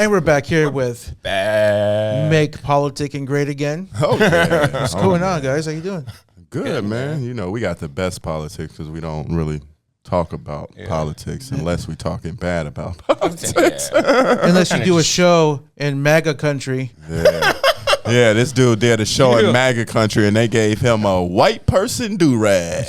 And we're back here with Make Politicking Great Again. Oh, yeah. What's going on, guys? How you doing? Good, man. You know, we got the best politics because we don't really talk about politics unless we talking bad about politics. Unless you do a show in MAGA country. Yeah. Yeah, this dude did a show in MAGA country and they gave him a white person do-rag.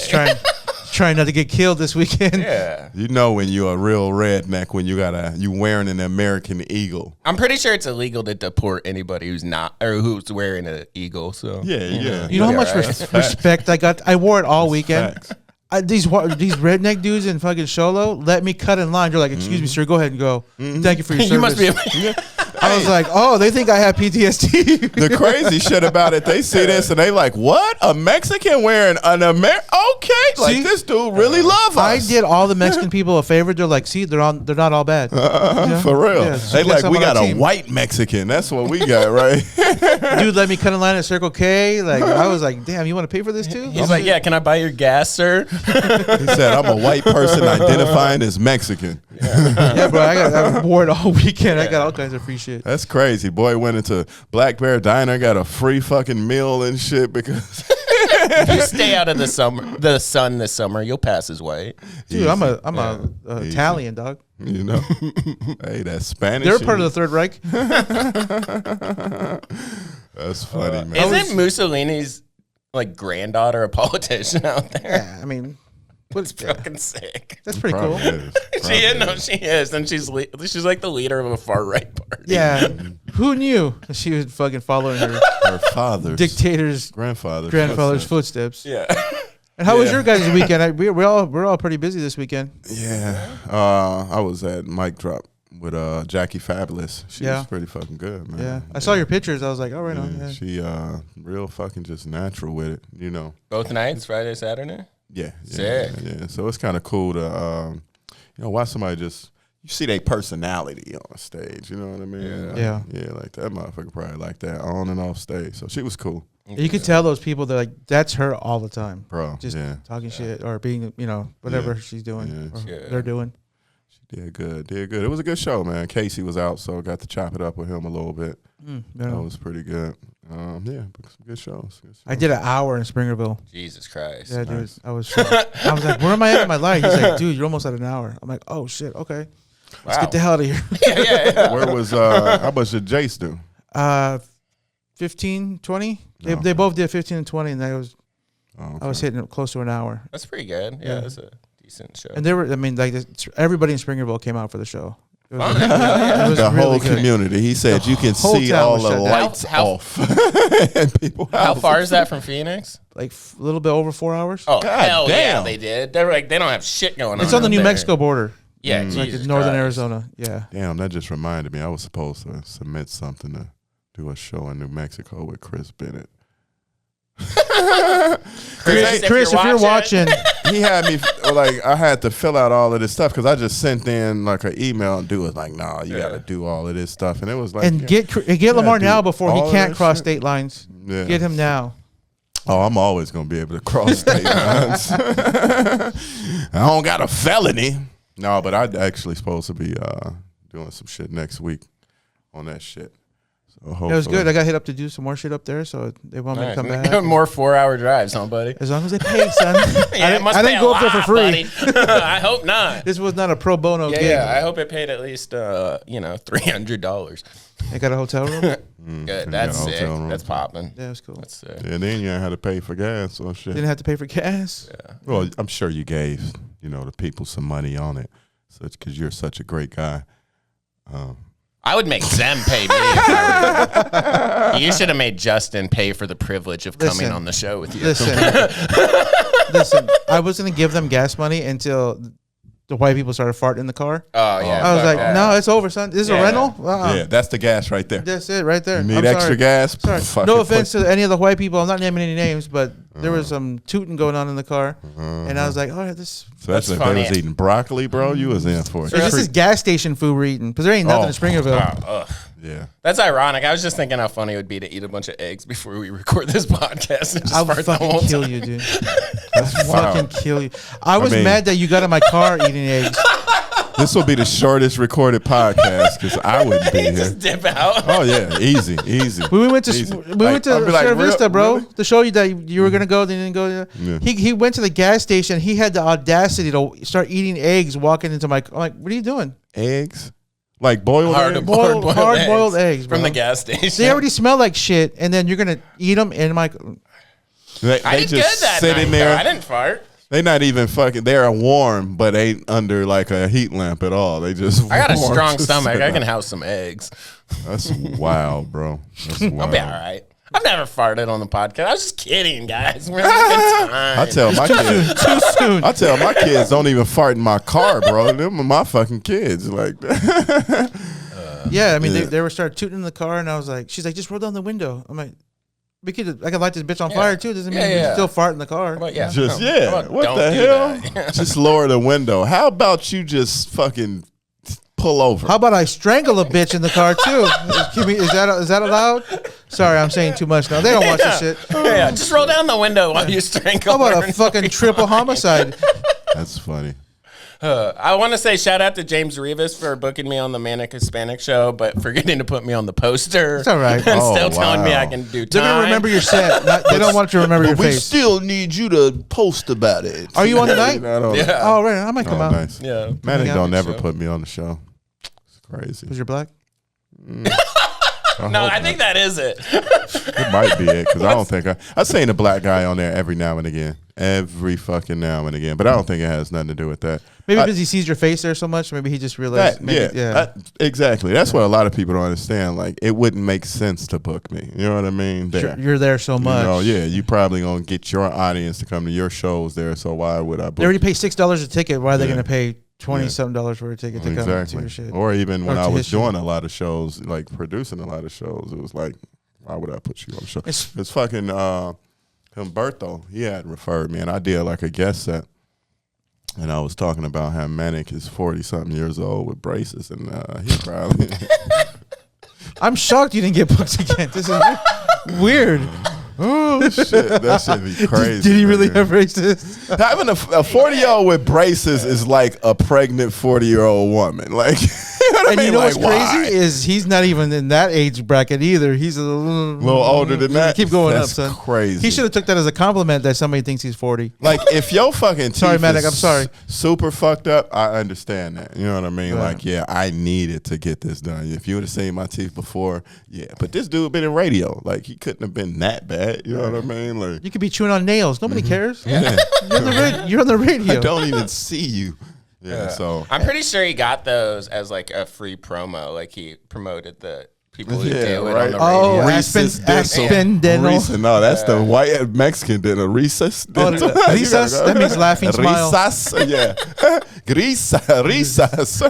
Trying not to get killed this weekend. Yeah. You know when you're a real redneck when you wearing an American eagle. I'm pretty sure it's illegal to deport anybody who's not or who's wearing an eagle. So Yeah. You know how much respect I got? I wore it all weekend. Facts. These redneck dudes in fucking Sholo let me cut in line. They're like, "Excuse me, sir, go ahead and go. Thank you for your service." You must be. I was like, "Oh, they think I have PTSD." The crazy shit about it, they see this and they like, what? A Mexican wearing an American? Okay, like See? this dude really love us. I did all the Mexican people a favor. They're like, "See, they're not all bad." Yeah. For real. Yeah, so They like, we got a team. white Mexican. That's what we got, right? Dude let me cut in line at Circle K. Like I was like, "Damn, you want to pay for this too?" He's like, "Yeah, can I buy your gas, sir?" He said, I'm a white person identifying as Mexican. Yeah, bro. I wore it all weekend. I got all kinds of free shit. That's crazy. Boy went into Black Bear Diner, got a free fucking meal and shit because If you stay out of the sun this summer, you'll pass as white. Dude, I'm a Italian dog. you know. Hey, that's Spanish. They're part of the Third Reich. That's funny, man. Isn't Mussolini's like granddaughter a politician out there? Yeah, I mean, It's fucking sick. that's pretty cool. Probably is. She is. No, she is, and she's like the leader of a far right party. Yeah, who knew she was fucking following her Her father's dictator's grandfather's footsteps? Yeah. And how was your guys' weekend? We're all pretty busy this weekend. Yeah. I was at Mic Drop with Jackie Fabulous. She was pretty fucking good, man. Yeah, I saw your pictures. I was like, oh, right on. Yeah. She real fucking just natural with it, you know. Both nights, Friday, Saturday. Yeah. Sick. Yeah. So it's kind of cool to watch somebody just you see their personality on stage, you know what I mean? Yeah. Yeah, like that motherfucker probably like that on and off stage. So she was cool. You could tell those people that like that's her all the time, Bro. just yeah. talking shit or being, whatever she's doing, or they're doing. She did good. It was a good show, man. Casey was out, so got to chop it up with him a little bit. That was pretty good. Some good shows. I did an hour in Springerville. Jesus Christ. Yeah, dude. I was like, where am I at in my life? He's like, dude, you're almost at an hour. I'm like, oh shit, okay. Let's get the hell out of here. Yeah. Where was how much did Jace do? 15, 20. They both did 15 and 20, and I was hitting it close to an hour. That's pretty good. Yeah, that's a decent show. And everybody in Springerville came out for the show. It was, Yeah. it was The really whole good. community. He said you can whole see town all was the shut down. lights off. And people How far is that from Phoenix? Like a little bit over 4 hours. Oh, God hell yeah, damn. they did. They were like, they don't have shit going on. It's on the out New there. Mexico border. Yeah, Like Jesus in northern Christ. Arizona. Yeah. Damn, that just reminded me. I was supposed to submit something to do a show in New Mexico with Chris Bennett. Chris, if you're watching, He had me like I had to fill out all of this stuff because I just sent in like an email and dude was like, "Nah, you got to do all of this stuff," and it was like, and get Lamar do now before all he of can't that cross shit. state lines. Yeah. Get him now. Oh, I'm always gonna be able to cross state lines. I don't got a felony. No, but I'm actually supposed to be doing some shit next week on that shit. So It was good. I got hit up to do some more shit up there, so they want me to come back. More 4-hour drives, huh, buddy? As long as they pay, son. Yeah, I didn't go up there for free. I hope not. This was not a pro bono gig. Yeah, I hope it paid at least $300. I got a hotel room. Good, that's hotel sick. room. That's popping. Yeah, it was cool. That's sick. And then you had to pay for gas or shit. Didn't have to pay for gas. Well, I'm sure you gave the people some money on it, because you're such a great guy. I would make them pay me. If I were you. You should have made Justin pay for the privilege of coming on the show with you. Listen, I was gonna give them gas money until the white people started farting in the car. Oh yeah. I was fuck like, that. no, it's over, son. This is a rental. Yeah, that's the gas right there. That's it, right there. You need I'm extra sorry. gas? Sorry. Fucking No offense to any of the white people. I'm not naming any names, but there was some tooting going on in the car, and I was like, "Oh, this." Especially if funny. they was eating broccoli, bro. You was in for it. So this is gas station food we're eating because there ain't nothing in Springerville. Wow, ugh. Yeah. That's ironic. I was just thinking how funny it would be to eat a bunch of eggs before we record this podcast. And just I would fart the whole fucking kill time. you, dude. I'd fucking kill you. I was mean- mad that you got in my car eating eggs. This will be the shortest recorded podcast because I wouldn't be here. Just dip out. Oh yeah, easy. We went to Sierra Vista, bro. Really? To show you that you were gonna go, then you didn't go. Yeah. He went to the gas station. He had the audacity to start eating eggs. Walking into my, I'm like, what are you doing? Eggs, like boiled eggs? Hard-boiled eggs, bro. From the gas station. They already smell like shit, and then you're gonna eat them, and I'm like, I did good that night. There. I didn't fart. They not even fucking. They're warm, but ain't under like a heat lamp at all. They just. I got a strong stomach. I can house some eggs. That's wild, bro. That's wild. I'll be all right. I've never farted on the podcast. I was just kidding, guys. We're having a good time. I tell my kids too soon. I tell my kids don't even fart in my car, bro. Them are my fucking kids. Like, yeah, I mean they were started tooting in the car, and I was like, she's like, just roll down the window. I'm like, I can light this bitch on fire too. Doesn't mean you still fart in the car. Well, just what the hell? Just lower the window. How about you just fucking pull over? How about I strangle a bitch in the car too? Is that allowed? Sorry, I'm saying too much now. They don't watch this shit. Yeah, just roll down the window while you strangle. How about a fucking triple homicide? That's funny. I want to say shout out to James Rivas for booking me on the Manic Hispanic show, but forgetting to put me on the poster. It's all right. And still telling me I can do time. They're going to remember your set. They don't want you to remember your face. We still need you to post about it. Are you on tonight? Yeah. Oh, right. I might come out. Nice. Yeah. Manic don't ever put me on the show. It's crazy. Because you're black? No, I think that is it. It might be it because I don't think I've seen a black guy on there every now and again. Every fucking now and again. But I don't think it has nothing to do with that. Maybe because he sees your face there so much. Maybe he just realized. Exactly. That's what a lot of people don't understand. Like, it wouldn't make sense to book me. You know what I mean? You're there so much. You probably going to get your audience to come to your shows there. So why would I book They already pay $6 a ticket. Why are they going to pay $20-something for a ticket to come to your shit? Or even when I was doing a lot of shows, like producing a lot of shows, it was like, why would I put you on the show? It's fucking Humberto. He had referred me, and I did like a guest set. And I was talking about how Manic is 40-something years old with braces, and he probably. I'm shocked you didn't get booked again. This is weird. Oh shit, that should be crazy. Did he really have braces? Having a 40-year-old with braces is like a pregnant 40-year-old woman. Like, you know what's crazy is he's not even in that age bracket either. He's a little older than that. Keep going up, son. Crazy. He should have took that as a compliment that somebody thinks he's 40. Like, if your fucking teeth sorry, Manic, I'm sorry. Super fucked up, I understand that. You know what I mean? Right. Like, yeah, I needed to get this done. If you would have seen my teeth before, yeah. But this dude been in radio. Like, he couldn't have been that bad. You know what I mean? Like, you could be chewing on nails. Nobody cares. Yeah. You're on the radio. I don't even see you. Yeah, so I'm pretty sure he got those as like a free promo. Like, he promoted the people who do it on the radio. Oh, Aspen Dental. No, that's the white Mexican dental. Recess dental. Risas? That means laughing smile. Risas, yeah. Risas.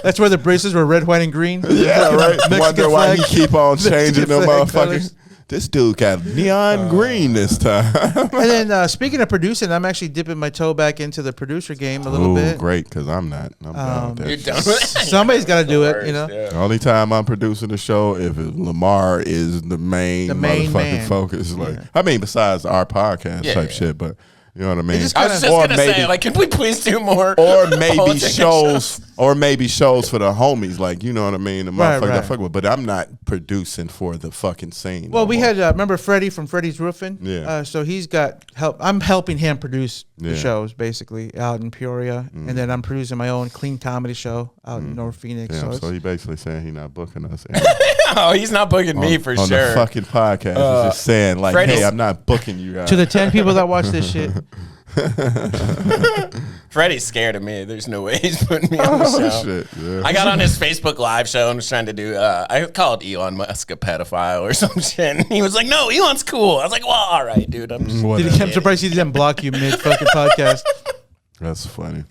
That's where the braces were red, white, and green. Yeah, right. Mexican Wonder why flag. he keep on changing them motherfuckers. Colors. This dude got neon green this time. And then speaking of producing, I'm actually dipping my toe back into the producer game a little bit. Great, because I'm not. I'm done with that. You're done with it? Somebody's got to do it, you know. Yeah. The only time I'm producing the show if Lamar is the main motherfucking man. focus. Like, I mean, besides our podcast type shit, but you know what I mean. I was just gonna say, like, can we please do more? Or maybe shows, for the homies, like, you know what I mean. The motherfucker that fuck with. But I'm not producing for the fucking scene. Well, we had remember Freddie from Freddie's Roofing. Yeah. So he's got help. I'm helping him produce the shows basically out in Peoria, and then I'm producing my own clean comedy show out in North Phoenix. Damn, so he basically saying he not booking us. Oh, he's not booking me for on sure. On the fucking podcast, he's just saying like, Freddie's, hey, I'm not booking you guys. To the 10 people that watch this shit. Freddie's scared of me. There's no way he's putting me on the show. Shit, yeah. I got on his Facebook Live show and was trying to do, I called Elon Musk a pedophile or some shit. And he was like, no, Elon's cool. I was like, well, all right, dude. I'm surprised he didn't block you mid fucking podcast. That's funny.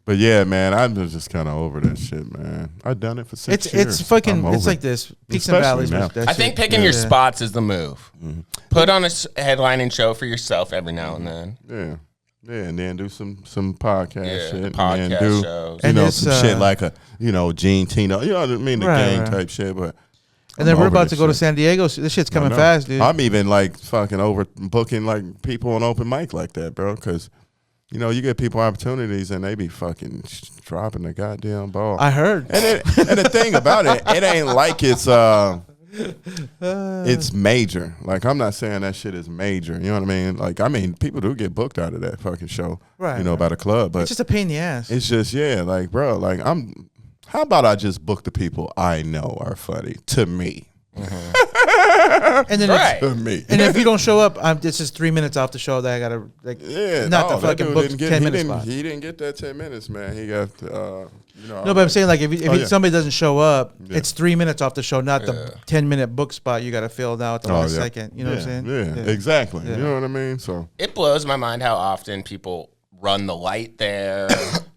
But yeah, man, I'm just kind of over that shit, man. I've done it for 6 years. It's fucking, it's like this. Peaks and valleys. I think picking your spots is the move. Mm-hmm. Put on a headlining show for yourself every now and then. Yeah. Yeah, and then do some podcast shit. Podcast and do, shows. You know, some shit like Gene Tino. You know what I mean? The gang type shit. But and then we're about to go to San Diego. So this shit's coming fast, dude. I'm even like fucking over booking like people on open mic like that, bro. Because you get people opportunities and they be fucking dropping the goddamn ball. I heard. And the thing about it ain't like it's major. Like, I'm not saying that shit is major. You know what I mean? Like, people do get booked out of that fucking show, right? By the club, but it's just a pain in the ass. It's just like, bro, like how about I just book the people I know are funny to me. Mm-hmm. And then to me. And if you don't show up, this is 3 minutes off the show that I gotta the fucking book 10 minutes spot. He didn't get that 10 minutes, man. He got no, but I'm saying like if somebody doesn't show up, it's 3 minutes off the show, not the 10-minute book spot you got to fill now at the last second. You know what I'm saying? Yeah, exactly. You know what I mean? So it blows my mind how often people run the light there,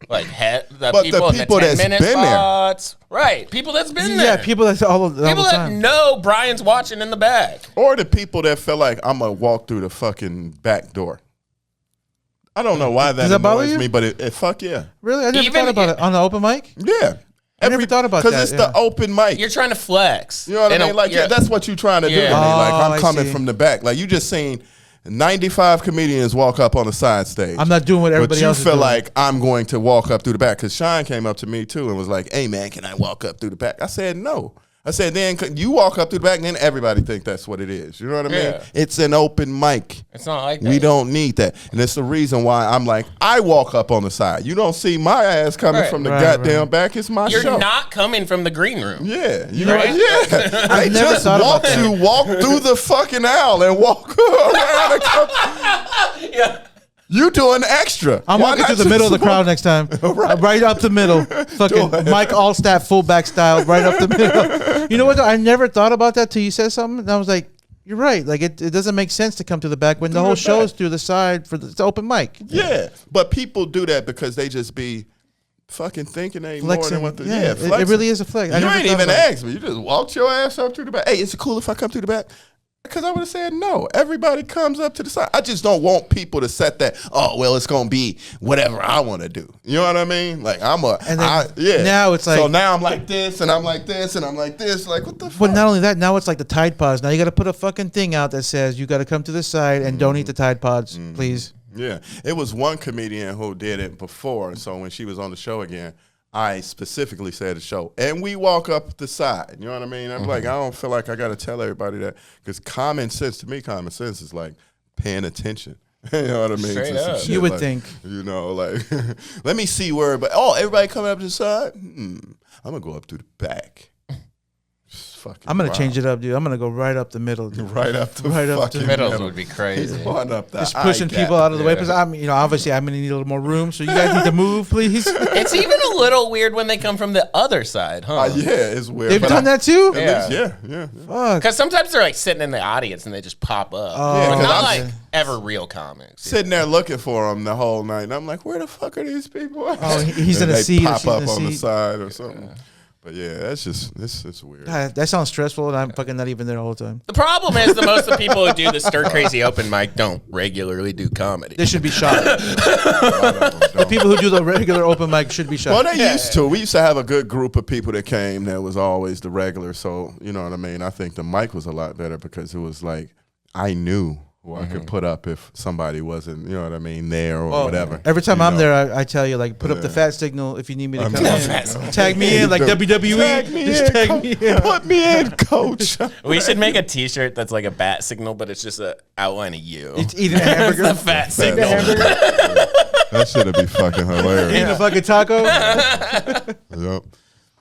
like the people in the 10-minute spots. Right, people that's been there. Yeah, people that's all the people that time. know Brian's watching in the back, or the people that feel like I'm gonna walk through the fucking back door. I don't know why that annoys me, but it fuck yeah. Really, I never thought about it on the open mic. Yeah. I never thought about that. Because it's the open mic. You're trying to flex. You know what I mean? Like, that's what you're trying to do to me. Like, I'm coming from the back. Like, you just seen 95 comedians walk up on the side stage. I'm not doing what everybody else is doing. But you feel like I'm going to walk up through the back. Because Shine came up to me, too, and was like, hey, man, can I walk up through the back? I said, no. I said, then you walk up through the back, and then everybody think that's what it is. You know what I mean? It's an open mic. It's not like that. We don't need that. And it's the reason why I'm like, I walk up on the side. You don't see my ass coming from the goddamn back. It's my show. You're not coming from the green room. Yeah. You know, I just walk through the fucking aisle and walk around. Yeah. You doing extra. I'm walking through the middle of the crowd next time. Right up the middle. Fucking Mike Allstat fullback style, right up the middle. You know what? I never thought about that till you said something. And I was like, you're right. Like, it doesn't make sense to come to the back when the whole show's through the side for the open mic. Yeah. But people do that because they just be fucking thinking they ain't more than what the it really is a flex. You ain't even asked me. You just walked your ass up through the back. Hey, is it cool if I come through the back? Because I would have said no. Everybody comes up to the side. I just don't want people to set that, it's going to be whatever I want to do. You know what I mean? Like, now it's like. So now I'm like this, and I'm like this, and I'm like this. Like, what the fuck? But not only that, now it's like the Tide Pods. Now you got to put a fucking thing out that says you got to come to the side and don't eat the Tide Pods, please. Yeah. It was one comedian who did it before. So when she was on the show again, I specifically said the show. And we walk up the side. You know what I mean? I'm like, I don't feel like I got to tell everybody that. Because common sense is like paying attention. You know what I mean? Straight up. You would think. You know, like, let me see where, everybody coming up to the side? I'm going to go up through the back. I'm going to change it up, dude. I'm going to go right up the middle. Dude. Right up the middle would be crazy. Just pushing people out of the way. Because obviously I'm going to need a little more room. So you guys need to move, please. It's even a little weird when they come from the other side, huh? It's weird. They've done that too? Yeah. Fuck. Because sometimes they're like sitting in the audience and they just pop up. But not like ever real comics. Sitting there looking for them the whole night. And I'm like, where the fuck are these people? Oh, he's in a seat. They pop up on the side or something. But yeah, that's just it's weird. God, that sounds stressful, and I'm fucking not even there all the time. The problem is most of the people who do the stir crazy open mic don't regularly do comedy. They should be shot. The people who do the regular open mic should be shot. Well, they used to. We used to have a good group of people that came that was always the regular. So, you know what I mean? I think the mic was a lot better because it was like I knew who I could put up if somebody wasn't, you know what I mean, there or whatever. Every time I'm there, I tell you, like, put up the fat signal if you need me to come in. Tag me in, like WWE. Tag me in. Put me in, coach. We should make a T-shirt that's like a bat signal, but it's just an outline of you. It's eating a hamburger. The fat signal. That should be fucking hilarious. Eating a fucking taco. Yep.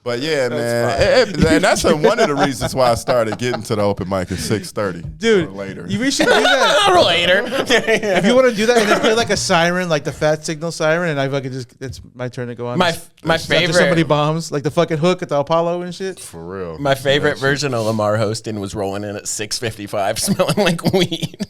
But yeah, man, and that's one of the reasons why I started getting to the open mic at 6:30. Dude, later. We should do that later. If you want to do that, and then play like a siren, like the fat signal siren, and I fucking it's my turn to go on. My favorite. After somebody bombs, like the fucking hook at the Apollo and shit. For real. My favorite version of Lamar hosting was rolling in at 6:55, smelling like weed.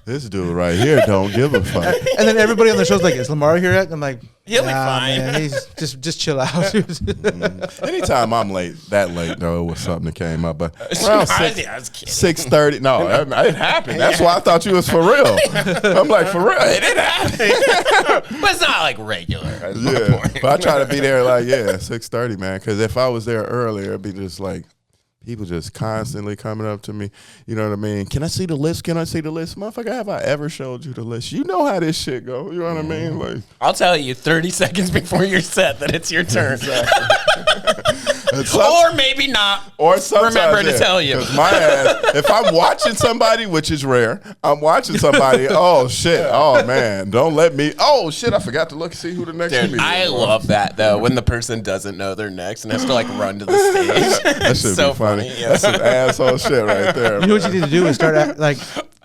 This dude right here don't give a fuck. And then everybody on the show's like, "Is Lamar here yet?" And I'm like, "He'll be fine. Man, he's just chill out." Anytime I'm that late though, it was something that came up. But around 6:30, no, it happened. That's why I thought you was for real. I'm like, for real, it didn't happen. But it's not like regular. Yeah, but I try to be there like 6:30, man. Because if I was there earlier, it'd be just like people just constantly coming up to me. You know what I mean? Can I see the list? Can I see the list? Motherfucker, have I ever showed you the list? You know how this shit go. You know what I mean? Like, I'll tell you 30 seconds before you're set that it's your turn. Or maybe not. Or sometimes, remember to tell you. My ass, if I'm watching somebody, which is rare, I'm watching somebody, oh shit, oh man, don't let me, oh shit, I forgot to look and see who the next Dude, comedian I is. love that though, when the person doesn't know they're next and has to like run to the stage. That should so be funny. Yeah. That's some asshole shit right there. You know what you need to do is start like,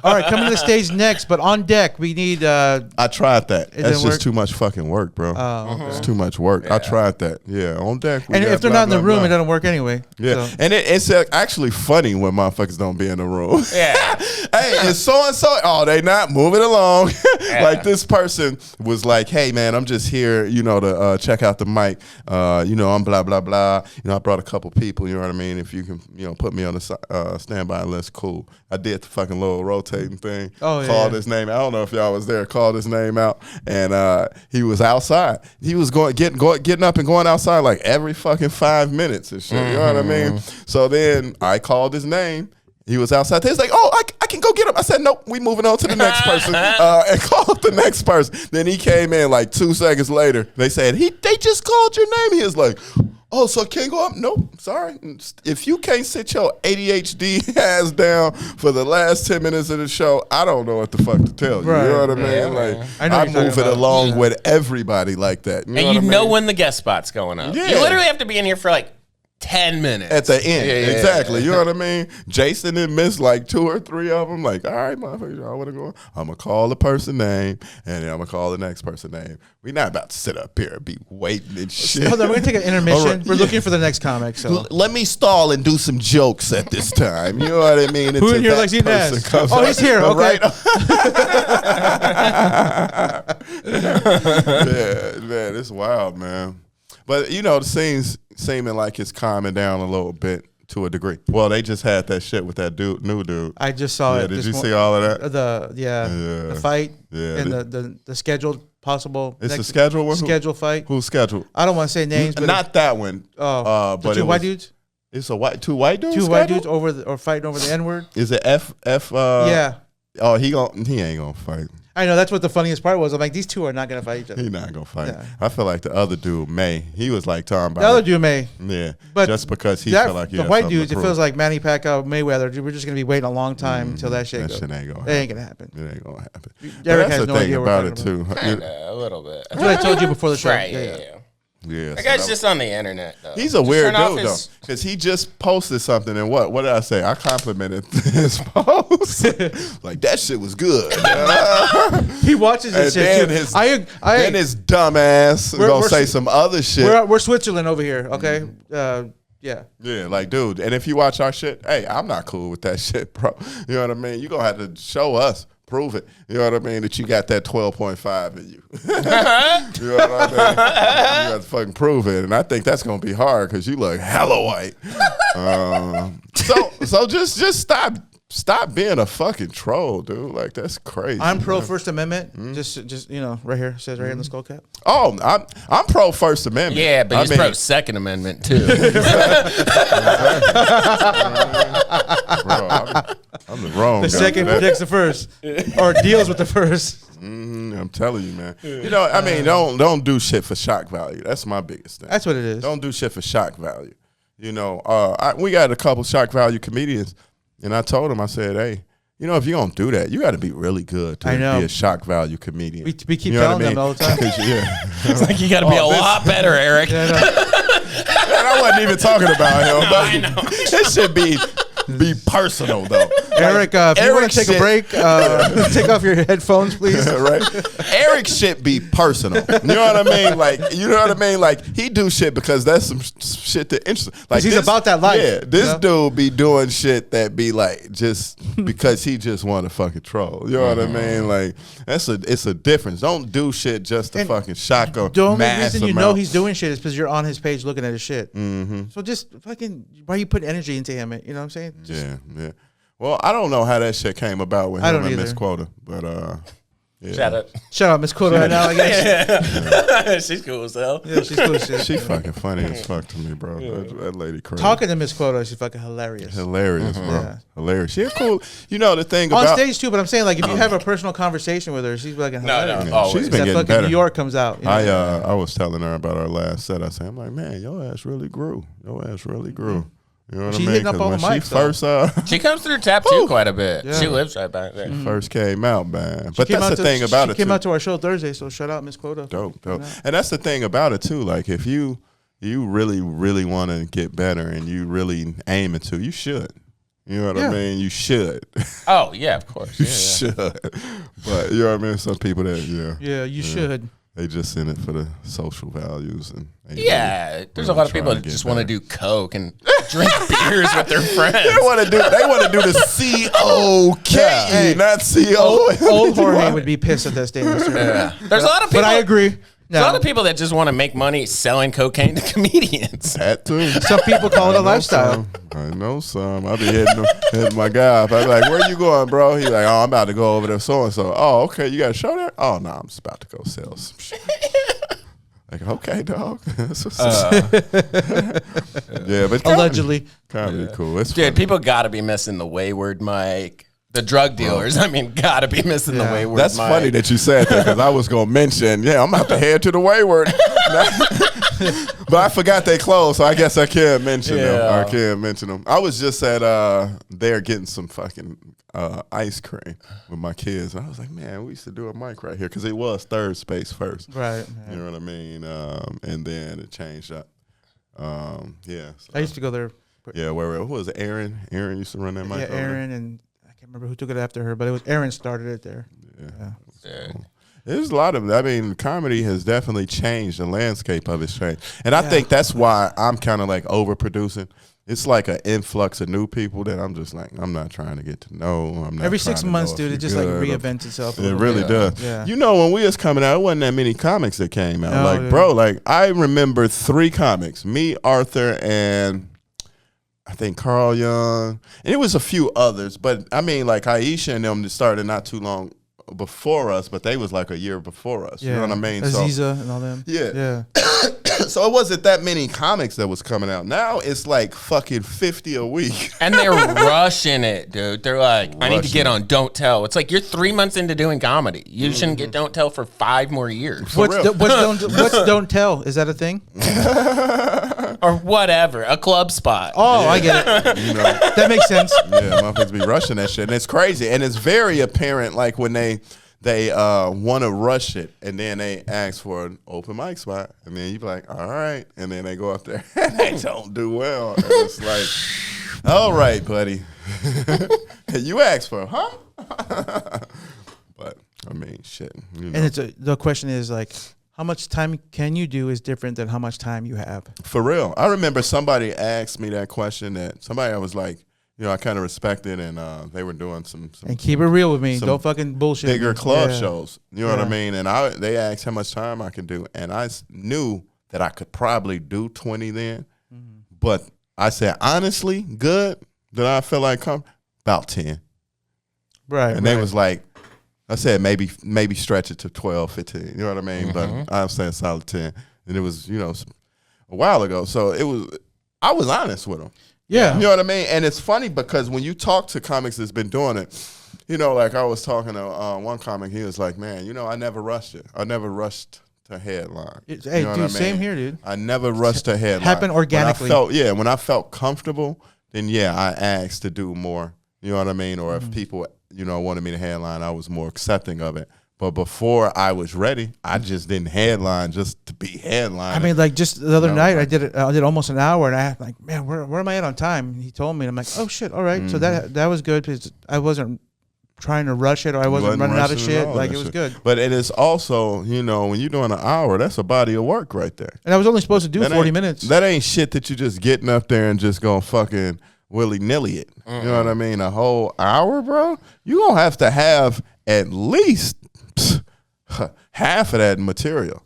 all right, coming to the stage next, but on deck we need. I tried that. That's just work? too much fucking work, bro. Oh, okay. It's too much work. I tried that. Yeah, on deck. And if they're not in the room, it doesn't work anyway. Yeah, so. and it's actually funny when motherfuckers don't be in the room. Yeah. Hey, it's so and so. Oh, they not moving along. Like this person was like, "Hey, man, I'm just here, you know, to check out the mic. You know, I'm blah blah blah. You know, I brought a couple people. You know what I mean? If you can, you know, put me on the standby list, cool. I did the fucking little rotating thing. Called his name. I don't know if y'all was there. Called his name out, and he was outside. He was getting up and going outside like every fucking 5 minutes and shit. You know what I mean? So then I called his name. He was outside. He was like, "Oh, I can go get him." I said, "Nope, we moving on to the next person." And called the next person. Then he came in like 2 seconds later. They said, "They just called your name." He was like, "Oh, so I can't go up?" Nope, sorry. If you can't sit your ADHD ass down for the last 10 minutes of the show, I don't know what the fuck to tell you. Right. You know what I mean? Yeah, like, I move it along with everybody like that. You know And what you I mean? know when the guest spot's going up. Yeah. You literally have to be in here for like 10 minutes. At the end, Yeah. exactly. You know what I mean? Jason had missed like 2 or 3 of them. Like, all right, motherfuckers, y'all want to go? I'm going to call the person name, and then I'm going to call the next person name. We're not about to sit up here and be waiting and shit. Hold on, we're gonna take an intermission. All right, We're looking for the next comic. So Let me stall and do some jokes at this time. You know what I mean? who Until in here that likes eating person ass? comes Oh, up. he's here. Okay. Right? Yeah, man, it's wild, man. But you know, the scene's seeming like it's calming down a little bit to a degree. Well, they just had that shit with that new dude. I just saw it. Did you see all of that? The fight and the scheduled possible. It's the scheduled one. Scheduled fight. Who's scheduled? I don't want to say names, but Not that one. but but two white dudes. It's two white dudes. Two white dudes fighting over the N-word. Is it F? Yeah. Oh, he ain't gonna fight. I know, that's what the funniest part was. I'm like, these two are not gonna fight each other. He not gonna fight. Yeah. I feel like the other dude he was like talking about The other dude may. Yeah, But just because he felt like he the had white something dudes, to it prove. feels like Manny Pacquiao, Mayweather. We're just gonna be waiting a long time until that shit goes. That shit ain't gonna It happen. ain't gonna happen. It ain't gonna happen. Derek But that's has the no thing idea what about we're it talking too. Kinda, a little bit. That's what I told you before the show. Right, Yeah. Yeah, That guy's just on the internet, though. he's a Just weird turn off dude though, his- because he just posted something and what did I say? I complimented his post. Like that shit was good. He watches And this shit then too. his I his dumb ass We're- gonna we're say s- some other shit. we're Switzerland over here, okay? Yeah. Yeah, like, dude, and if you watch our shit, hey, I'm not cool with that shit, bro. You know what I mean? You're going to have to show us, prove it. You know what I mean? That you got that 12.5 in you. You know what I mean? You got to fucking prove it. And I think that's going to be hard because you look hella white. So just stop being a fucking troll, dude. Like, that's crazy. I'm pro man. First Amendment. Just you know, right here. It says right here in the skull cap. Oh, I'm pro First Amendment. Yeah, but he's I mean, pro Second Amendment, too. bro, I'm the wrong The guy. second protects the first, or deals with the first. I'm telling you, man. You know, I mean, don't do shit for shock value. That's my biggest thing. That's what it is. Don't do shit for shock value. You know, we got a couple shock value comedians, and I told them, I said, hey, you know, if you're gonna do that, you got to be really good to I know. be a shock value comedian. We keep You know telling what I mean? them all the time. 'Cause, yeah. It's like you got to be a lot better, Eric. Yeah, no. And I wasn't even talking about him, but I know. it should be personal though. Eric, if you want Eric to take shit- a break, take off your headphones, please. Right? Eric shit be personal. You know what I mean? Like, you know what I mean? Like, he do shit because that's some shit that interesting. Like, he's about that life, Yeah, this you know? dude be doing shit that be like just because he just want to fucking troll. You know what I mean? Like, it's a difference. Don't do shit just to And fucking shock a The only mass reason you amount. know he's doing shit is because you're on his page looking at his shit. Mm-hmm. So just fucking, why you put energy into him? You know what I'm saying? Just, Yeah. Well, I don't know how that shit came about with I him don't and either. Miss Quota, but Yeah. Shout out Miss Quota right now, I guess. She's cool as hell. Yeah, she's cool as shit. She fucking funny as fuck to me, bro. That lady crazy. Talking to Miss Quota, she's fucking hilarious. Hilarious, bro. Yeah. Hilarious. She's cool. You know the thing on about stage too, but I'm saying like if you have a personal conversation with her, she's fucking hilarious. No. She's been That getting fucking better. New York comes out. You know? I was telling her about our last set. I said, I'm like, man, your ass really grew. Your ass really grew. You know what I mean? hitting up 'Cause all when the mics, she first She comes through Tap 2 quite a bit. Yeah. She lives right back there. first came out, man. But She came that's out the thing about it She came too. out to our show Thursday, so shout out Miss Quota. Dope. And that's the thing about it too. Like if you really, really want to get better and you really aiming to, you should. You know what I mean? You should. Oh, yeah, of course. You Yeah. should. But you know what I mean? Some people that, Yeah, you should. they just in it for the social values. And Yeah, there's a lot of people that just want to do coke and drink beers with their friends. They want to do the COK, Hey. not CO. Old Jorge would be pissed at that statement. Yeah. There's a lot of people. But I agree. There's a lot of people that just want to make money selling cocaine to comedians. That too. Some people call it a lifestyle. I know some. I be hitting my guy up. I be like, "Where you going, bro?" He like, "Oh, I'm about to go over there so and so." "Oh, okay. You got a show there?" "Oh, no, I'm just about to go sell some shit." Like, okay, dog. Yeah, but Allegedly. comedy cool. It's Dude, funny. people got to be missing the wayward mic. The drug dealers, I mean, got to be missing the wayward That's mic. funny that you said that because I was gonna mention. Yeah, I'm about to head to the Wayward, but I forgot they closed, so I guess I can't mention them. I can't mention them. I was just at there getting some fucking ice cream with my kids, and I was like, man, we used to do a mic right here because it was third space first. Right. You know what I mean? And then it changed up. Yeah. So, I used to go there. yeah. Who was it? Aaron? Aaron used to run that mic. Yeah, over there? Aaron, and I can't remember who took it after her, but it was Aaron started it there. Yeah. Yeah. There's a lot of, I mean, comedy has definitely changed. The landscape of it's changed. And I think that's why I'm kind of like overproducing. It's like an influx of new people that I'm just like, I'm not trying to get to know. I'm not Every trying 6 to months, know if dude, you're it just like good or- reinvents itself. It really does. Yeah. You know, when we was coming out, it wasn't that many comics that came out. No, like, dude. bro, like I remember 3 comics, me, Arthur, and I think Carl Young. And it was a few others, but I mean, like Aisha and them started not too long before us, but they was like a year before us. Yeah. You know what I mean? Aziza and all them. Yeah. Yeah. So it wasn't that many comics that was coming out. Now it's like fucking 50 a week. And they're rushing it, dude. They're like, I need to get on Don't Tell. It's like you're 3 months into doing comedy. You shouldn't get Don't Tell for 5 more years. What's don't tell? Is that a thing? Or whatever. A club spot. Oh, I get it. You know? That makes sense. Yeah, motherfuckers be rushing that shit. And it's crazy. And it's very apparent, like when they want to rush it and then they ask for an open mic spot. And then you be like, all right. And then they go up there and they don't do well. And it's like, all right, buddy. You asked for it, huh? But, I mean, shit. You know. And the question is like, how much time can you do is different than how much time you have. For real. I remember somebody asked me that question that somebody I was like, you know, I kind of respected, and they were doing some And keep it real with me. some Don't fucking bullshit. bigger me. club Yeah. shows. You know what I mean? And they asked how much time I could do, and I knew that I could probably do 20 then. But I said honestly, good that I felt like about 10. Right. And they was like, I said maybe stretch it to 12, 15. You know what I mean? But I'm saying solid 10, and it was a while ago. So I was honest with them. Yeah. You know what I mean? And it's funny because when you talk to comics that's been doing it, you know, like I was talking to one comic, he was like, man, you know, I never rushed it. I never rushed to headline. Hey, You know what dude, I mean? same here, dude. I never rushed to headline. Happened organically. When I felt comfortable, then I asked to do more. You know what I mean? Or if people, wanted me to headline, I was more accepting of it. But before I was ready, I just didn't headline just to be headline. I mean, like just the other night, I did almost an hour, and I had like, man, where am I at on time? And he told me, and I'm like, oh shit, all right. So that was good because I wasn't trying to rush it, or I wasn't running out of shit. Like it was good. But it is also, when you're doing an hour, that's a body of work right there. And I was only supposed to do 40 minutes. That ain't shit that you just getting up there and just gonna fucking willy-nilly it. You know what I mean? A whole hour, bro? You gonna have to have at least half of that material.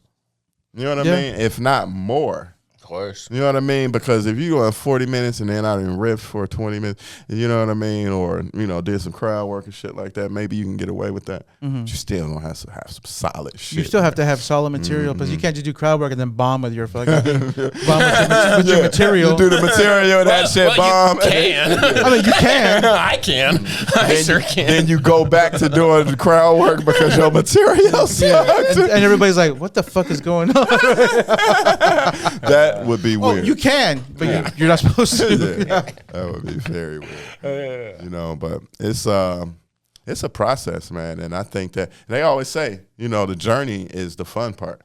You know what I mean? If not more. course. You know what I mean? Because if you go in 40 minutes and then I didn't riff for 20 minutes, you know what I mean? Or, did some crowd work and shit like that, maybe you can get away with that. But you still don't have to have some solid shit. You still have to have solid material because you can't just do crowd work and then bomb with your fucking your material. You do the material and that shit bomb. You can. I mean, you can. I can. I sure can. Then you go back to doing the crowd work because your material sucked. And everybody's like, what the fuck is going on? That would be weird. You can, but you're not supposed to. That would be very weird. But it's a process, man. And I think that they always say, the journey is the fun part.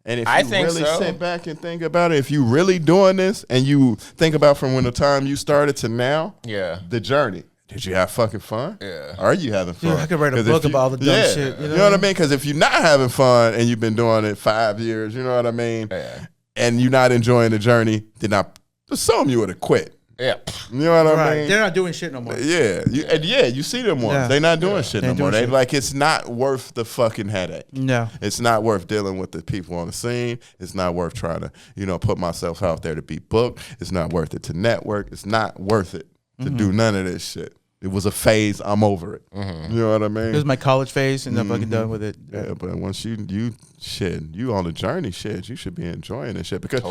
And if you really sit back and think about it, if you really doing this and you think about from when the time you started to now, the journey. Did you have fucking fun? Yeah. Are you having fun? I could write a book about all the dumb shit. You know what I mean? Because if you're not having fun and you've been doing it 5 years, you know what I mean? Yeah. And you're not enjoying the journey, then I assume you would have quit. Yeah. You know what I mean? They're not doing shit no more. Yeah. You see them more. They're not doing shit no more. They like, it's not worth the fucking headache. No. It's not worth dealing with the people on the scene. It's not worth trying to, put myself out there to be booked. It's not worth it to network. It's not worth it to do none of this shit. It was a phase. I'm over it. You know what I mean? It was my college phase, and I'm fucking done with it. Yeah, but once you on the journey, shit, you should be enjoying this shit because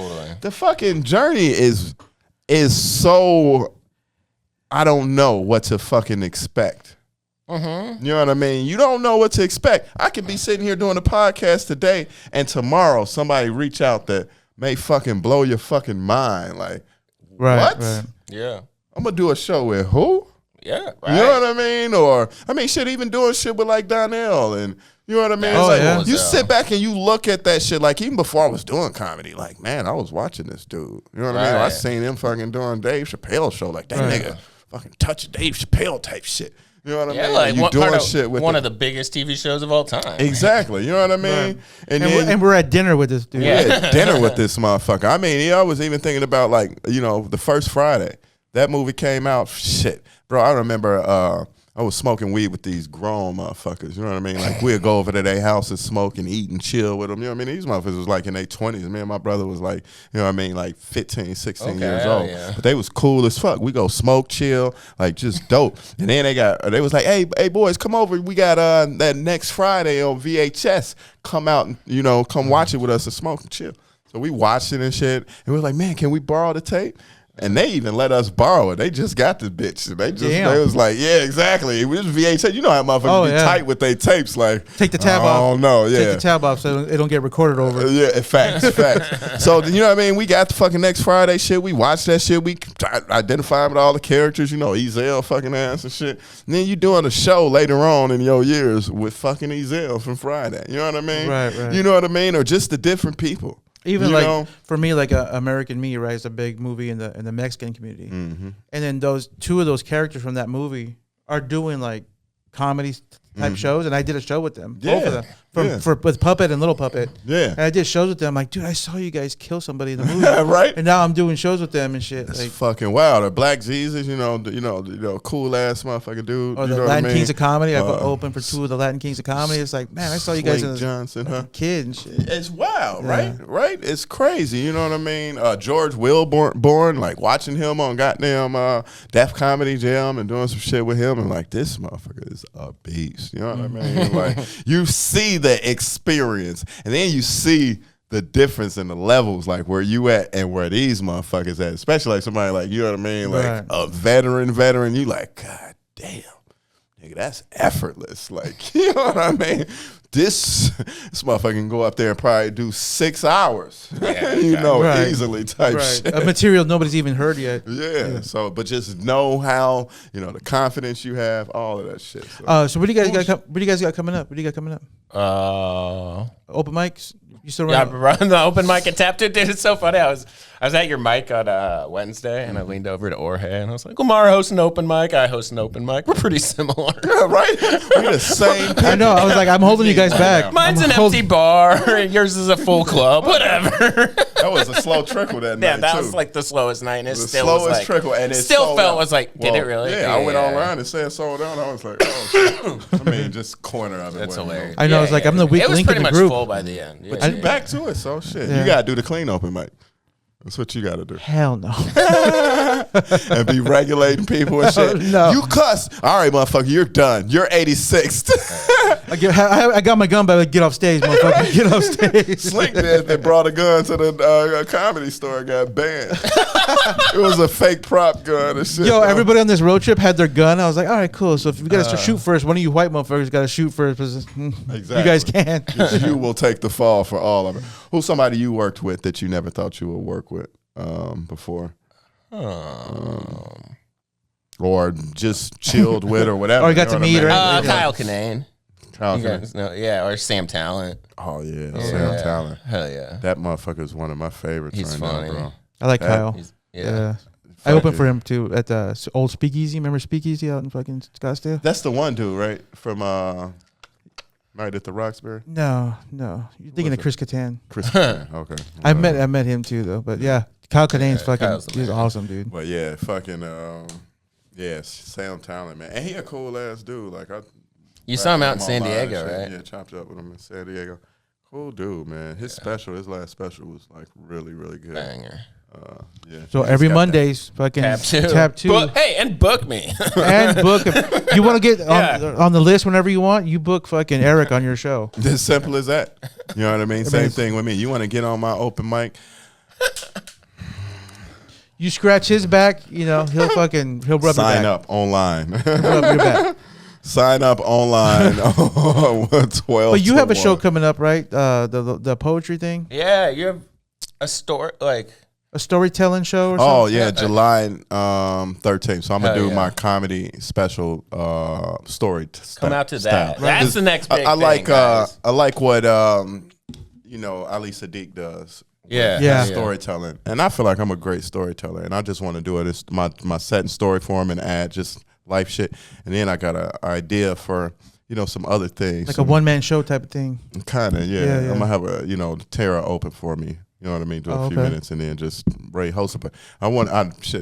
the fucking journey is so. I don't know what to fucking expect. You know what I mean? You don't know what to expect. I could be sitting here doing a podcast today, and tomorrow somebody reach out that may fucking blow your fucking mind. Like, what? Right. Yeah. I'm gonna do a show with who? Yeah, right. You know what I mean? Or, shit, even doing shit with, like, Donnell and, you know what I mean? You sit back and you look at that shit, like, even before I was doing comedy, like, man, I was watching this dude. You know what I mean? I seen him fucking doing Dave Chappelle show, like, that nigga fucking touch Dave Chappelle type shit. You know what I mean? Like you doing shit with one of the biggest TV shows of all time. Exactly. You know what I mean? And we're at dinner with this dude. We're at dinner with this motherfucker. I was even thinking about, like, the first Friday. That movie came out, shit. Bro, I remember I was smoking weed with these grown motherfuckers, you know what I mean? Like, we'd go over to their house and smoke and eat and chill with them, you know what I mean? These motherfuckers was like in their 20s. Me and my brother was like, you know what I mean, like 15, 16 years old. Yeah. But they was cool as fuck. We go smoke, chill, like just dope. And then they was like, hey boys, come over. We got that next Friday on VHS. Come out and, come watch it with us and smoke and chill. So we watched it and shit. And we was like, man, can we borrow the tape? And they even let us borrow it. They just got the bitch. They was like, yeah, exactly. It was VHS. You know how motherfuckers be tight with their tapes. Like, take the tab off. Oh no, yeah. Take the tab off so it don't get recorded over. Facts. So you know what I mean? We got the fucking next Friday shit. We watched that shit. We identified with all the characters. Ezel fucking ass and shit. And then you doing a show later on in your years with fucking Ezel from Friday. You know what I mean? Right. You know what I mean? Or just the different people. Even for me, like American Me, right, is a big movie in the Mexican community, and then two of those characters from that movie are doing like comedy type shows, and I did a show with them, both of them, with Puppet and Little Puppet. Yeah, and I did shows with them. Like, dude, I saw you guys kill somebody in the movie, right? And now I'm doing shows with them and shit. That's like, fucking wild. Or Black Jesus, cool ass motherfucker dude. Or the Latin Kings of Comedy. I opened for two of the Latin Kings of Comedy. It's like, man, I saw you guys in Johnson, kid and shit. It's wild, right? Right? It's crazy. You know what I mean? George Wilborn, like watching him on goddamn Def Comedy Jam and doing some shit with him, and like, this motherfucker is a beast. You know what I mean? Like, you see the experience, and then you see the difference in the levels, like where you at and where these motherfuckers at, especially like somebody like, you know what I mean, like a veteran, you like, god damn, nigga, that's effortless. Like, you know what I mean? This motherfucker can go up there and probably do 6 hours, easily type shit. A material nobody's even heard yet. Yeah. So, but just know how, the confidence you have, all of that shit. So what do you guys got? What do you guys got coming up? Open mics. You still run the open mic at Tap Dude. Dude, it's so funny. I was at your mic on Wednesday, and I leaned over to Jorge, and I was like, Lamar hosts an open mic. I host an open mic. We're pretty similar. Yeah, right? We're the same people. I know. I was like, I'm holding you guys back. Mine's an empty bar. Yours is a full club. Whatever. That was a slow trickle that night, Yeah, that was like the slowest night. And it the still slowest was like, trickle. And it still felt was like, did it really? Yeah, I went online and said sold out. I was like, oh, shit. I mean, just corner of it. That's hilarious. I know. It's like, I'm the weak link in the group. It was pretty much full by the end. But you back to it, so shit. You got to do the clean open mic. That's what you got to do. Hell no. And be regulating people and shit. No. You cuss. All right, motherfucker, you're done. You're 86th. I got my gun, but get off stage, motherfucker. Get off stage. Slink did. They brought a gun to the comedy store and got banned. It was a fake prop gun and shit. Yo, everybody on this road trip had their gun. I was like, all right, cool. So if we got to shoot first, one of you white motherfuckers got to shoot first. Exactly. You guys can. You will take the fall for all of it. Who's somebody you worked with that you never thought you would work with before? Or just chilled with or whatever. Or got to meet, right? Kyle Kinane. Kyle You guys know, or Sam Talent. Oh, yeah. Sam Talent. Hell yeah. That motherfucker is one of my favorites. He's right funny. now, bro. I like Kyle. Yeah. I opened for him too at the old Speakeasy. Remember Speakeasy out in fucking Scottsdale? That's the one dude, right? From Night at the Roxbury? No. You're thinking of Chris Kattan. Chris Kattan. Okay. I met him too though. But yeah, Kyle Kinane's he's awesome, dude. But yeah, fucking Sam Talent, man. And he a cool ass dude. Like you saw him out in San Diego, right? Yeah, chopped up with him in San Diego. Cool dude, man. His last special was like really, really good. Banger. Yeah. So every Monday's fucking Tab 2. And book me. And book. If you want to get on the list whenever you want, you book fucking Eric on your show. As simple as that. You know what I mean? Same thing with me. You want to get on my open mic? You scratch his back, he'll rub your back. Sign up online. He'll rub your back. Sign up online. 12. But you have a show coming up, right? The poetry thing. Yeah, you have a store a storytelling show or something? Oh yeah, July 13th. So I'm gonna do my comedy special story. Come out to that. That's the next big I like thing, guys. I like what Ali Sadiq does. Yeah. Storytelling, and I feel like I'm a great storyteller, and I just want to do it. It's my set and story form and add just life shit, and then I got an idea for some other things, like a one-man show type of thing. Kind of, yeah. I'm gonna have a Tara open for me. You know what I mean? Do a few minutes and then just Ray host it. But I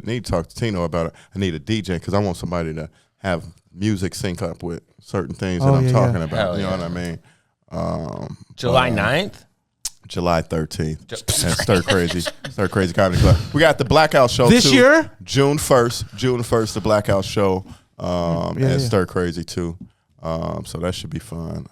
need to talk to Tino about it. I need a DJ because I want somebody to have music sync up with certain things that I'm talking about. Hell you know what I mean? July 9th? July 13th. At Stir Crazy Comedy Club. We got the Blackout Show this year? June 1st, the Blackout Show at Stir Crazy too. So that should be fun.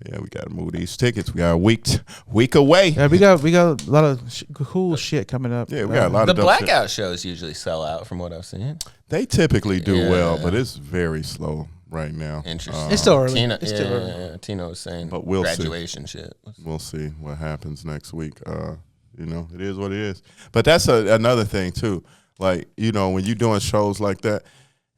Yeah, we got to move these tickets. We got a week away. Yeah, we got a lot of cool shit coming up. Yeah, we got a lot of the dope Blackout shit. shows usually sell out from what I've seen. They typically do well, but it's very slow right now. Interesting. It's still early. Tino was saying but we'll graduation shit. We'll see what happens next week. It is what it is. But that's another thing too. Like, when you're doing shows like that,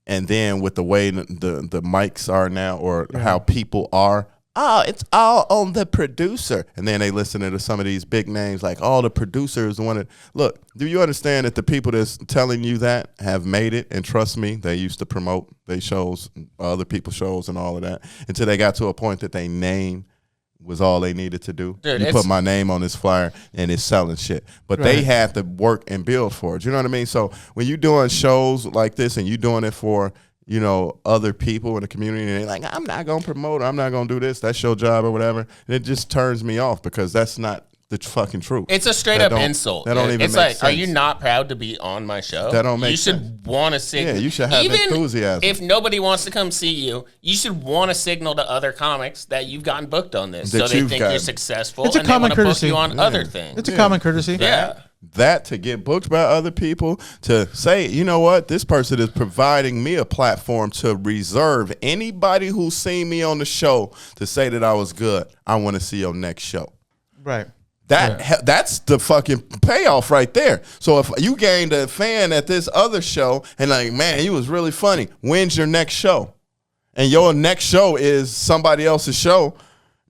and then with the way the mics are now or how people are, it's all on the producer. And then they listen to some of these big names like, the producers want to look. Do you understand that the people that's telling you that have made it? And trust me, they used to promote their shows, other people's shows and all of that until they got to a point that they name was all they needed to do. Dude, you put my name on this flyer and it's selling shit. But they had to work and build for it. You know what I mean? So when you're doing shows like this and you're doing it for other people in the community, and they're like, I'm not going to promote, I'm not going to do this, that's your job or whatever. And it just turns me off because that's not the fucking truth. It's a straight up insult. That don't even it's make like, sense. are you not proud to be on my show? That don't make sense. You should want to signal. Yeah, you should have even enthusiasm. If nobody wants to come see you, you should want to signal to other comics that you've gotten booked on this, so they think you're successful. It's a and common they want to book courtesy. you on other things. It's a common courtesy. Yeah. That to get booked by other people, to say, you know what, this person is providing me a platform to reserve anybody who's seen me on the show to say that I was good. I want to see your next show. Right. That's the fucking payoff right there. So if you gained a fan at this other show and like, man, you was really funny, when's your next show? And your next show is somebody else's show.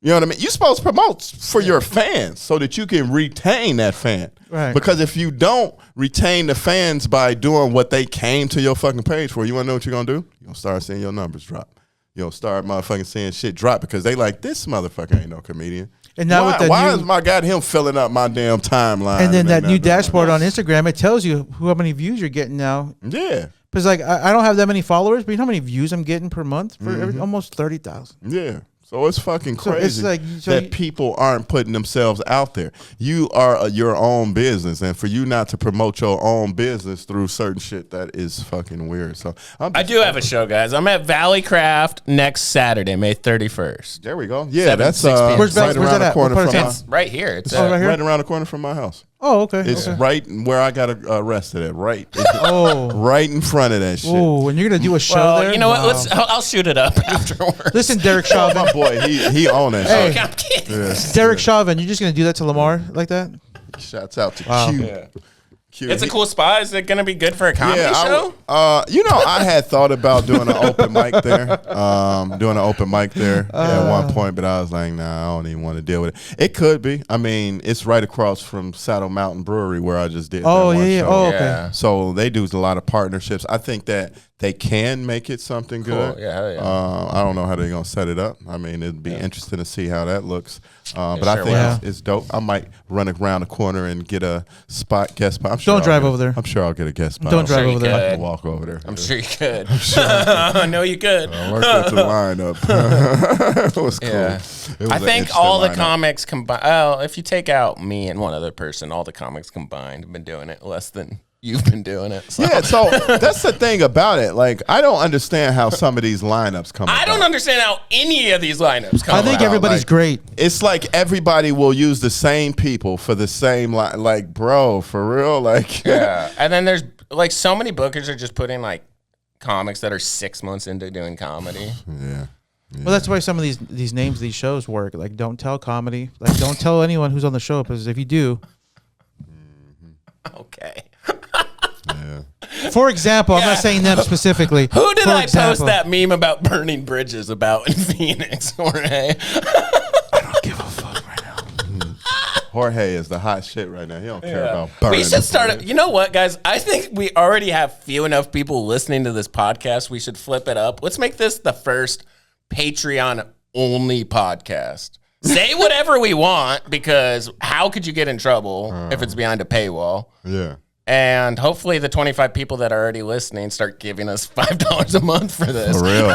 You know what I mean? You're supposed to promote for your fans so that you can retain that fan. Right. Because if you don't retain the fans by doing what they came to your fucking page for, you want to know what you're going to do? You're going to start seeing your numbers drop. You're going to start motherfucking seeing shit drop because they like, this motherfucker ain't no comedian. And now why is my God him filling up my damn timeline? And then that new dashboard on Instagram, it tells you how many views you're getting now. Yeah. Because like I don't have that many followers, but you know how many views I'm getting per month for almost 30,000. Yeah. So it's fucking crazy so that people aren't putting themselves out there. You are your own business, and for you not to promote your own business through certain shit, that is fucking weird. So I do have a show, guys. I'm at Valley Craft next Saturday, May 31st. There we go. Yeah, 7, that's 6 p.m. Where's right around the that corner from It's right here. It's right here? right around the corner from my house. Oh, okay. It's right where I got arrested at. Right. Oh, Right in front of that shit. oh, and you're gonna do a show well, there? you know what? Wow. I'll shoot it up afterwards. Listen, Derek Oh, Chauvin. my boy, he owned that Hey. shit. I'm kidding. Derek Chauvin, you're just gonna do that to Lamar like that? Shouts out to Wow. Q. Yeah. Q. It's a cool spot. Is it going to be good for a comedy show? I had thought about doing an open mic there. At one point, but I was like, nah, I don't even want to deal with it. It could be. I mean, it's right across from Saddle Mountain Brewery where I just did. Oh, that one yeah. show. Oh, okay. Yeah. So they do a lot of partnerships. I think that they can make it something good. Cool. Yeah. I don't know how they're gonna set it up. I mean, it'd be interesting to see how that looks. But I sure think will. it's dope. I might run around the corner and get a guest spot. I'm sure Don't I'll drive get- over there. I'm sure I'll get a guest spot. Don't drive sure you over there. could. I can walk over there. I'm sure you could. I know you could. I worked at the lineup. It was cool. Yeah. It was I an think interesting all the lineup. comics combined. Oh, if you take out me and one other person, all the comics combined have been doing it less than you've been doing it. So. Yeah, so that's the thing about it. Like, I don't understand how some of these lineups come. I don't about. understand how any of these lineups come I think about. everybody's like- great. It's like everybody will use the same people for the same line. Like, bro, for real? Like, Yeah, and then there's like so many bookers are just putting like comics that are 6 months into doing comedy. yeah. Well, that's why some of these names of these shows work. Like, don't tell comedy. Like, don't tell anyone who's on the show, because if you do, Okay. for example, I'm not saying them specifically. Who did For I example, post that meme about burning bridges about in Phoenix, Jorge? Give a fuck right now. Jorge is the hot shit right now. He don't care about burning. We should start. You know what, guys? I think we already have few enough people listening to this podcast. We should flip it up. Let's make this the first Patreon only podcast. Say whatever we want, because how could you get in trouble if it's behind a paywall? Yeah. And hopefully the 25 people that are already listening start giving us $5 a month for this. For real.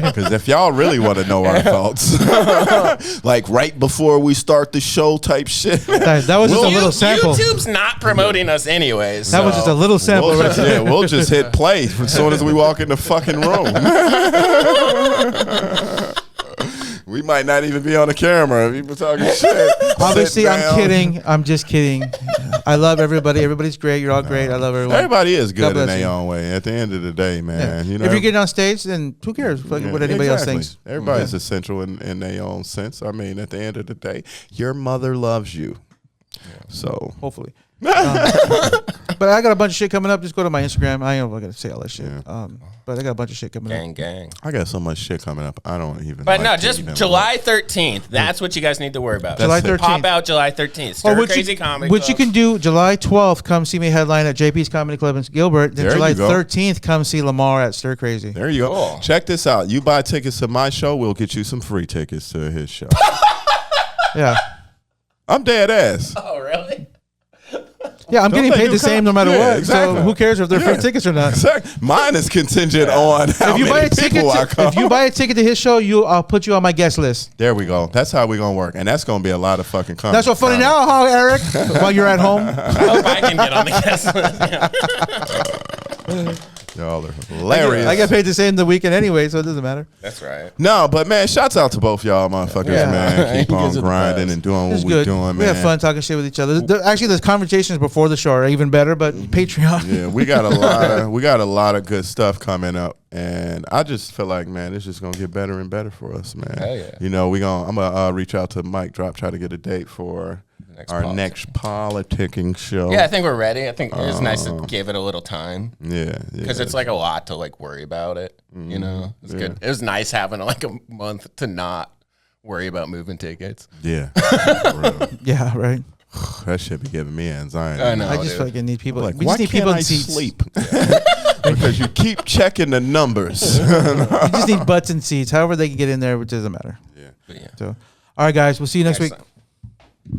Because if y'all really want to know our thoughts, like right before we start the show type shit. That was just a little sample. YouTube's not promoting us anyways. That was just a little sample. We'll right just, there. we'll just hit play as soon as we walk in the fucking room. We might not even be on the camera. People talking shit. Obviously, Sit I'm down. kidding. I'm just kidding. I love everybody. Everybody's great. You're all great. I love everyone. Everybody is good God in bless their you. own way. At the end of the day, man. You know, If you're getting on stage, then who cares what anybody else thinks? Everybody's essential in their own sense. I mean, at the end of the day, your mother loves you. So Hopefully. But I got a bunch of shit coming up. Just go to my Instagram. I ain't gonna say all that shit. But I got a bunch of shit coming Gang, up. gang. I got so much shit coming up. I don't even. But like no, to just even July 13th. That's what you guys need to worry about. July That's it. 13th. Pop out July 13th. Stir which Crazy you, Comedy which you Club. can do July 12th. Come see me headline at JP's Comedy Club in Gilbert. Then There July you go. 13th, come see Lamar at Stir Crazy. There you go. Cool. Check this out. You buy tickets to my show, we'll get you some free tickets to his show. Yeah, I'm dead ass. Oh, really? yeah. I'm Don't getting they paid do the same no com- matter Yeah, what. exactly. So who cares if they're Yeah. free tickets or not? Exactly. Mine is contingent on how If you buy many a ticket, people I come. if you buy a ticket to his show, I'll put you on my guest list. There we go. That's how we're gonna work, and that's gonna be a lot of fucking comedy. That's what funny now, huh, Eric? While you're at home. I hope I can get on the guest list. Y'all are hilarious. I get paid the same the weekend anyway, so it doesn't matter. That's right. No, but man, shouts out to both y'all motherfuckers, Yeah. man. Keep You on guys are the grinding best. and doing It's what we're good. doing, man. We have fun talking shit with each other. Actually, the conversations before the show are even better, but Patreon. Yeah, we got a lot of good stuff coming up, and I just feel like, man, it's just gonna get better and better for us, man. Hell yeah. You know, I'm gonna reach out to Mike Drop, try to get a date for our next politicking show. Yeah, I think we're ready. I think it's nice to give it a little time. Yeah, Because it's like a lot to like worry about it, you know. It's good. It was nice having like a month to not worry about moving tickets. yeah. For real. Yeah, right. That shit be giving me anxiety. I know. I just dude. fucking need people. Like, we why just need can't people I in seats. sleep? Because you keep checking the numbers. We just need butts and seats. However they can get in there, which doesn't matter. Yeah. But yeah. So, all right, guys, we'll see you next week. Excellent.